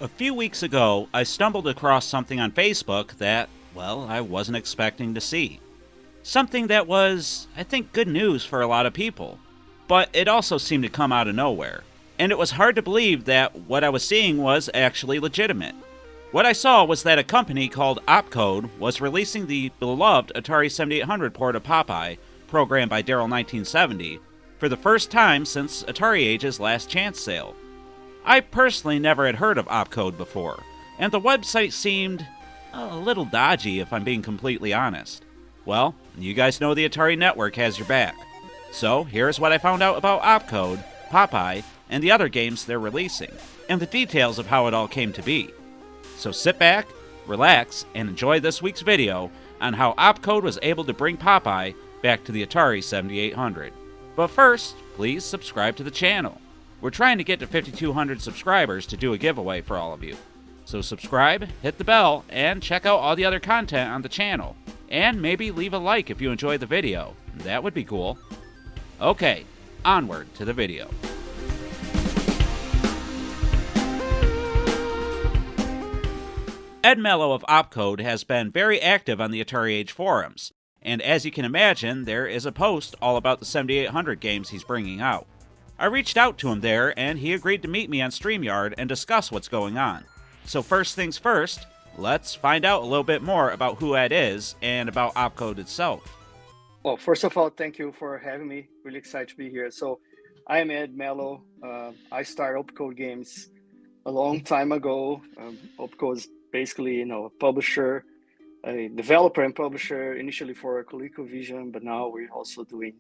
A few weeks ago, I stumbled across something on Facebook that, well, I wasn't expecting to see. Something that was, I think, good news for a lot of people. But it also seemed to come out of nowhere. And it was hard to believe that what I was seeing was actually legitimate. What I saw was that a company called OPCODE was releasing the beloved Atari 7800 port of Popeye, programmed by Daryl 1970, for the first time since AtariAge's Last Chance sale. I personally never had heard of OPCODE before, and the website seemed a little dodgy if I'm being completely honest. Well, you guys know the Atari Network has your back. So here's what I found out about OPCODE, Popeye, and the other games they're releasing, and the details of how it all came to be. So sit back, relax, and enjoy this week's video on how OPCODE was able to bring Popeye back to the Atari 7800. But first, please subscribe to the channel. We're trying to get to 5,200 subscribers to do a giveaway for all of you. So subscribe, hit the bell, and check out all the other content on the channel. And maybe leave a like if you enjoyed the video. That would be cool. Okay, onward to the video. Ed Mello of OPCODE has been very active on the AtariAge forums, and as you can imagine, there is a post all about the 7800 games he's bringing out. I reached out to him there, and he agreed to meet me on StreamYard and discuss what's going on. So first things first, let's find out a little bit more about who Ed is and about OPCODE itself. Well, first of all, thank you for having me. Really excited to be here. So I am Ed Mello. I started OPCODE Games a long time ago. OPCODE is basically, a publisher, a developer and publisher, initially for ColecoVision, but now we're also doing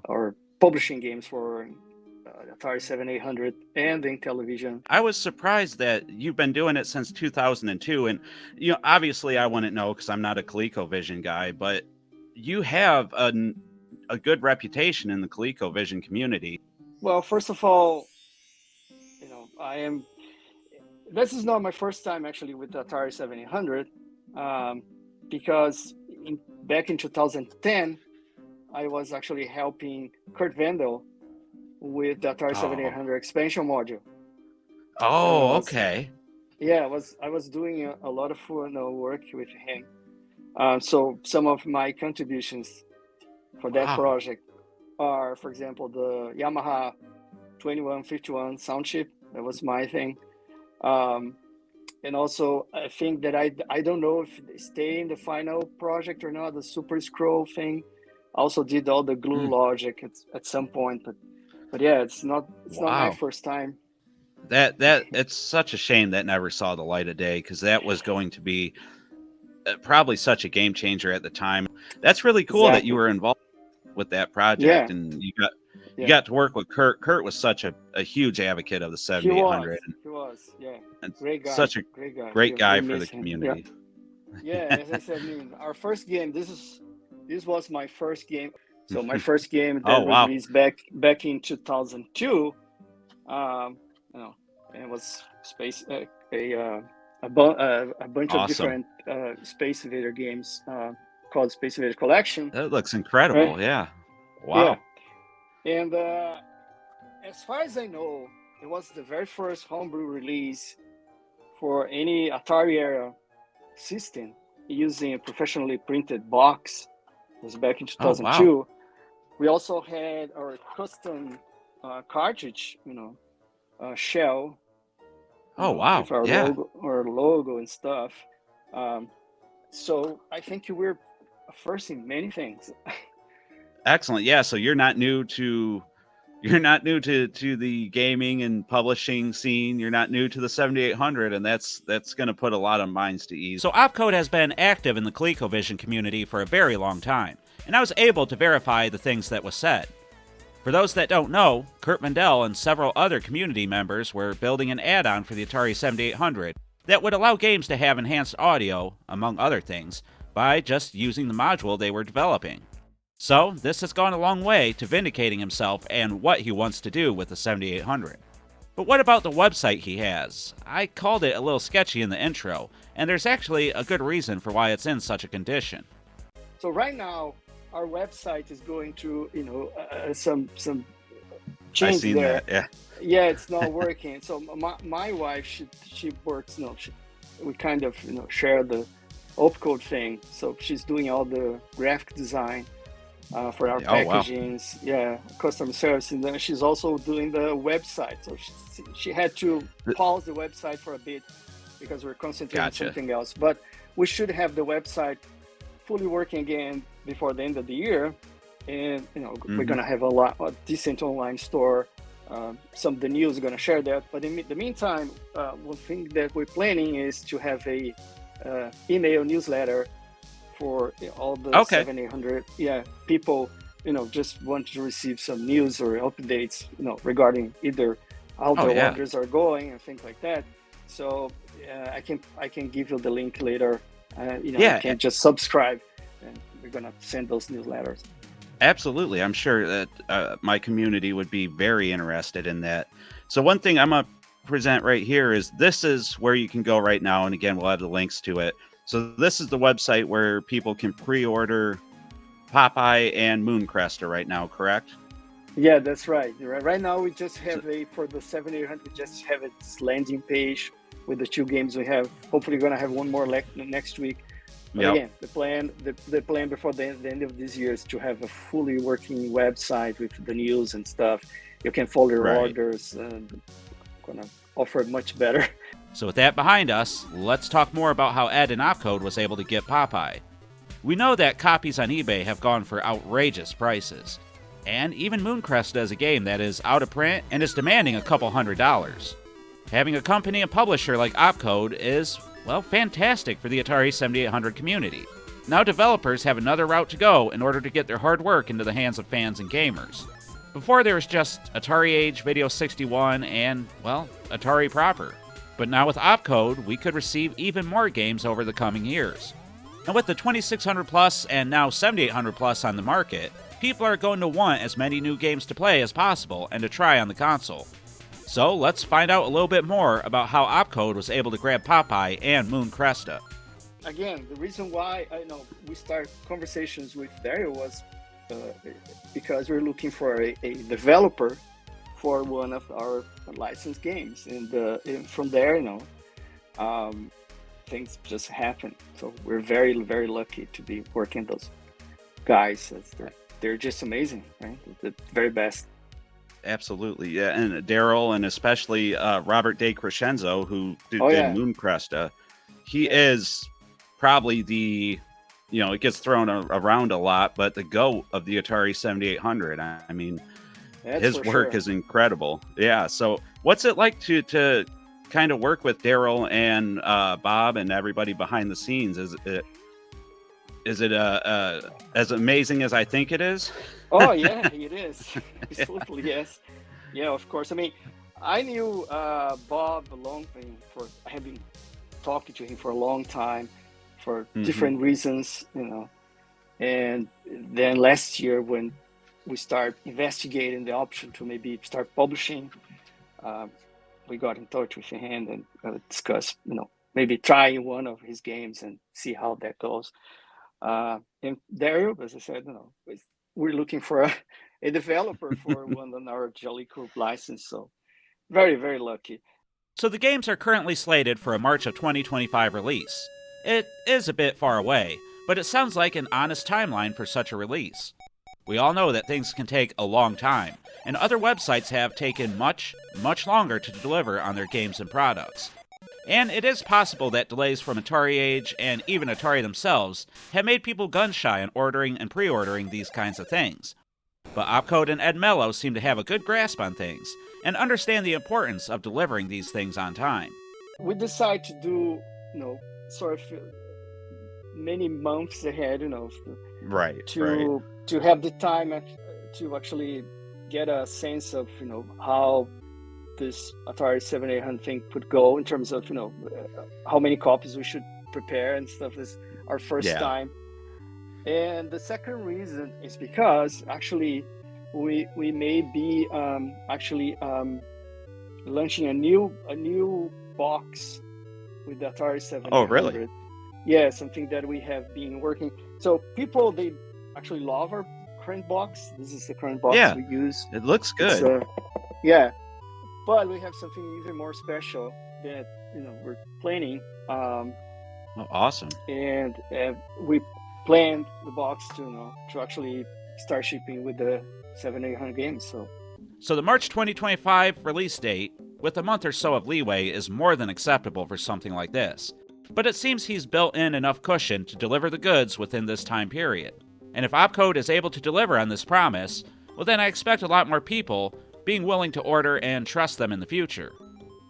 our publishing games for Atari 7800 and the Intellivision. I was surprised that you've been doing it since 2002, and obviously I wouldn't know because I'm not a ColecoVision guy, but you have a good reputation in the ColecoVision community. Well, first of all, this is not my first time actually with the Atari 7800, because back in 2010, I was actually helping Kurt Vendel with the Atari 7800 expansion module. Oh, okay. Yeah, I was doing a lot of work with him. So some of my contributions for that project are, for example, the Yamaha 2151 sound chip. That was my thing. And also, I think that I don't know if they stay in the final project or not. The Super Scroll thing. Also did all the glue logic at some point, but yeah, it's not my first time. That it's such a shame that never saw the light of day, because that was going to be probably such a game changer at the time. That's really cool that you were involved with that project, and you got to work with Kurt. Kurt was such a huge advocate of the 7800. He was, and great guy. Such a great guy for the community. Yeah, as I said, our first game. This was my first game. So my first game that was released back in 2002. It was a bunch of different Space Invader games called Space Invader Collection. That looks incredible. Right? Yeah. Wow. Yeah. And as far as I know, it was the very first homebrew release for any Atari era system using a professionally printed box. It was back in 2002. We also had our custom cartridge, shell. With our logo and stuff. So I think you were first in many things. Excellent. Yeah. So you're not new to the gaming and publishing scene. You're not new to the 7800, and that's going to put a lot of minds to ease. So OPCODE has been active in the ColecoVision community for a very long time, and I was able to verify the things that was said. For those that don't know, Kurt Vendel and several other community members were building an add-on for the Atari 7800 that would allow games to have enhanced audio, among other things, by just using the module they were developing. So, this has gone a long way to vindicating himself and what he wants to do with the 7800. But what about the website he has? I called it a little sketchy in the intro, and there's actually a good reason for why it's in such a condition. So right now, our website is going through, some I change seen there. that. Yeah. Yeah, it's not working. So my wife, she works, we kind of, share the OPCODE thing. So she's doing all the graphic design for our Oh wow. packagings, yeah, customer service, and then she's also doing the website. So she had to pause the website for a bit because we're concentrating on Gotcha. something else. But we should have the website fully working again before the end of the year, and we're Hmm. gonna have a decent online store. Some of the news are gonna share that. But in the meantime, one thing that we're planning is to have a email newsletter for all the Okay. 700 people just want to receive some news or updates regarding either how Oh their yeah. orders are going and things like that. So I can give you the link later. You Yeah. can just subscribe and we're gonna send those newsletters. Absolutely. I'm sure that my community would be very interested in that. So, one thing I'm going to present right here is this is where you can go right now. And again, we'll have the links to it. So, this is the website where people can pre order Popeye and Moon Cresta right now, correct? Yeah, that's right. Right now we just So, have for the 7800, we just have this landing page with the two games we have. Hopefully, we're gonna have one more next week. But yep. again, the plan before the end of this year is to have a fully working website with the news and stuff. You can follow your Right. orders. Gonna offer much better. So, with that behind us, let's talk more about how Ed and OPCODE was able to get Popeye. We know that copies on eBay have gone for outrageous prices. And even Moon Cresta is a game that is out of print and is demanding a couple $100s. Having a company and publisher like OPCODE is, well, fantastic for the Atari 7800 community. Now developers have another route to go in order to get their hard work into the hands of fans and gamers. Before there was just AtariAge, Video 61, and, well, Atari proper. But now with OPCODE, we could receive even more games over the coming years. And with the 2600 plus and now 7800 plus on the market, people are going to want as many new games to play as possible and to try on the console. So let's find out a little bit more about how OPCODE was able to grab Popeye and Moon Cresta. Again, the reason why we start conversations with Dario was because we're looking for a developer for one of our licensed games, and from there, things just happen. So we're very, very lucky to be working those guys. They're just amazing, right? The very best. Absolutely, yeah, and Daryl, and especially Robert De Crescenzo, who Oh did yeah, Moon Cresta, he yeah, is probably it gets thrown around a lot, but the GOAT of the Atari 7800. I mean, that's his for work sure. is incredible. Yeah. So, what's it like to kind of work with Daryl and Bob and everybody behind the scenes? Is it as amazing as I think it is? Oh yeah, it is. Absolutely, yes. Yeah, of course. I mean, I knew Bob a long thing for I have been talking to him for a long time for Hmm. different reasons, And then last year when we start investigating the option to maybe start publishing, uh, we got in touch with him and discussed, maybe trying one of his games and see how that goes. And Dario, as I said, we're looking for a developer for one on our Jolly Coop license. So very, very lucky. So the games are currently slated for a March of 2025 release. It is a bit far away, but it sounds like an honest timeline for such a release. We all know that things can take a long time, and other websites have taken much, much longer to deliver on their games and products. And it is possible that delays from AtariAge and even Atari themselves have made people gun shy on ordering and pre ordering these kinds of things. But OPCODE and Ed Mello seem to have a good grasp on things and understand the importance of delivering these things on time. We decided to do, sort of many months ahead, Right, right. to have the time to actually get a sense of how this Atari 7800 thing could go in terms of how many copies we should prepare and stuff. This is our first Yeah. time, and the second reason is because actually we may be launching a new box with the Atari Oh, really? 7800. Yeah, something that we have been working. So people, they actually love our current box. This is the current box Yeah, we use. it looks good. Yeah, but we have something even more special that we're planning. Oh, awesome. And we planned the box to actually start shipping with the 7,800 games. So the March 2025 release date, with a month or so of leeway, is more than acceptable for something like this. But it seems he's built in enough cushion to deliver the goods within this time period. And if OPCODE is able to deliver on this promise, well then I expect a lot more people being willing to order and trust them in the future.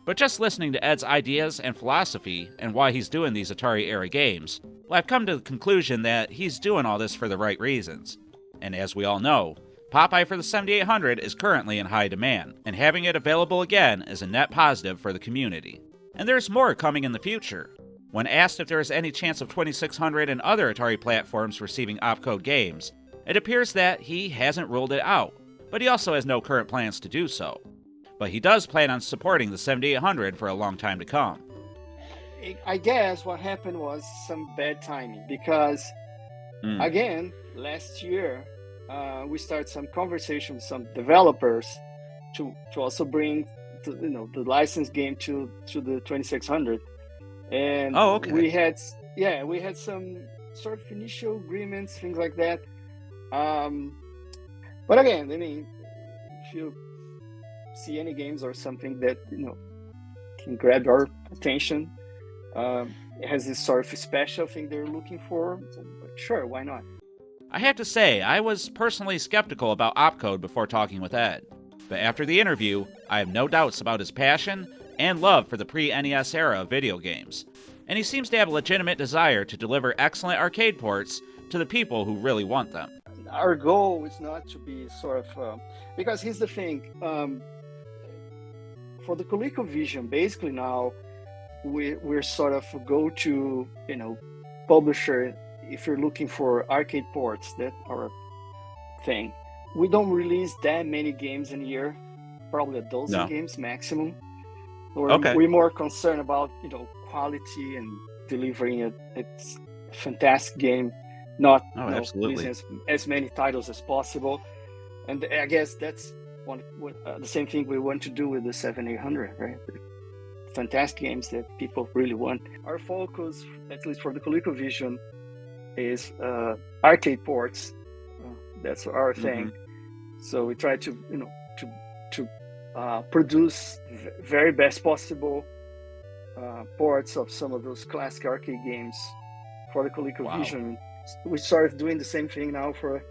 But just listening to Ed's ideas and philosophy and why he's doing these Atari-era games, well, I've come to the conclusion that he's doing all this for the right reasons. And as we all know, Popeye for the 7800 is currently in high demand, and having it available again is a net positive for the community. And there's more coming in the future. When asked if there is any chance of 2600 and other Atari platforms receiving OPCODE games, it appears that he hasn't ruled it out, but he also has no current plans to do so. But he does plan on supporting the 7800 for a long time to come. I guess what happened was some bad timing because, again, last year, we started some conversation with some developers to also bring the licensed game to the 2600, and we had some sort of initial agreements, things like that. But again, I mean, if you see any games or something that can grab our attention, it has this sort of special thing they're looking for, sure, why not? I have to say, I was personally skeptical about OPCODE before talking with Ed. But after the interview, I have no doubts about his passion and love for the pre-NES era of video games. And he seems to have a legitimate desire to deliver excellent arcade ports to the people who really want them. Our goal is not to be sort of... because here's the thing. For the ColecoVision, basically now, we're sort of a go-to, publisher if you're looking for arcade ports that are a thing. We don't release that many games in a year, probably a dozen games maximum. We're more concerned about quality and delivering a fantastic game, not releasing as many titles as possible. And I guess that's the same thing we want to do with the 7800, right? Fantastic games that people really want. Our focus, at least for the ColecoVision, is arcade ports. That's our thing. So we try to produce very best possible ports of some of those classic arcade games for the ColecoVision. Wow. We started doing the same thing now for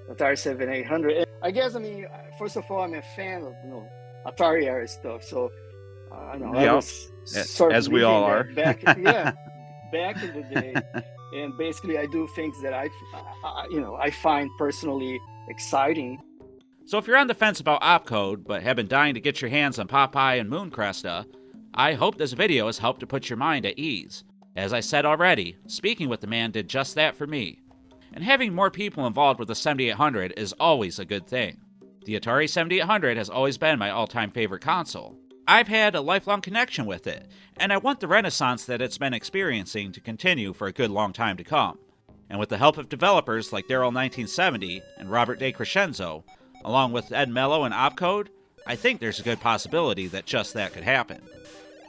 Atari 7800. And I guess, first of all, I'm a fan of Atari era stuff. So I was sort of, as we all are, back in the day. And basically, I do things that I find personally exciting. So if you're on the fence about OPCODE, but have been dying to get your hands on Popeye and Moon Cresta, I hope this video has helped to put your mind at ease. As I said already, speaking with the man did just that for me. And having more people involved with the 7800 is always a good thing. The Atari 7800 has always been my all-time favorite console. I've had a lifelong connection with it, and I want the renaissance that it's been experiencing to continue for a good long time to come. And with the help of developers like Daryl1970 and Robert DeCrescenzo, along with Ed Mello and OPCODE, I think there's a good possibility that just that could happen.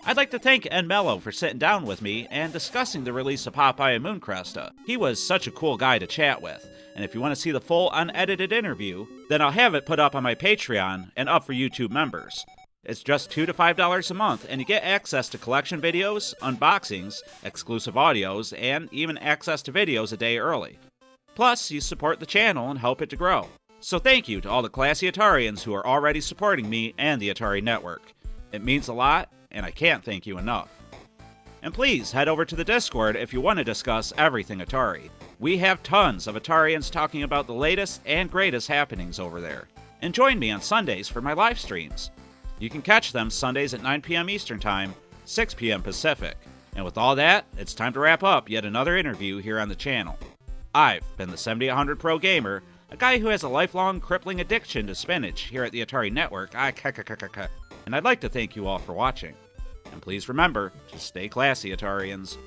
I'd like to thank Ed Mello for sitting down with me and discussing the release of Popeye and Moon Cresta. He was such a cool guy to chat with, and if you want to see the full unedited interview, then I'll have it put up on my Patreon and up for YouTube members. It's just $2 to $5 a month, and you get access to collection videos, unboxings, exclusive audios, and even access to videos a day early. Plus, you support the channel and help it to grow. So thank you to all the classy Atarians who are already supporting me and the Atari Network. It means a lot, and I can't thank you enough. And please head over to the Discord if you want to discuss everything Atari. We have tons of Atarians talking about the latest and greatest happenings over there. And join me on Sundays for my live streams. You can catch them Sundays at 9 p.m. Eastern Time, 6 p.m. Pacific. And with all that, it's time to wrap up yet another interview here on the channel. I've been the 7800 Pro Gamer, a guy who has a lifelong crippling addiction to spinach here at the Atari Network. And I'd like to thank you all for watching. And please remember to stay classy, Atarians.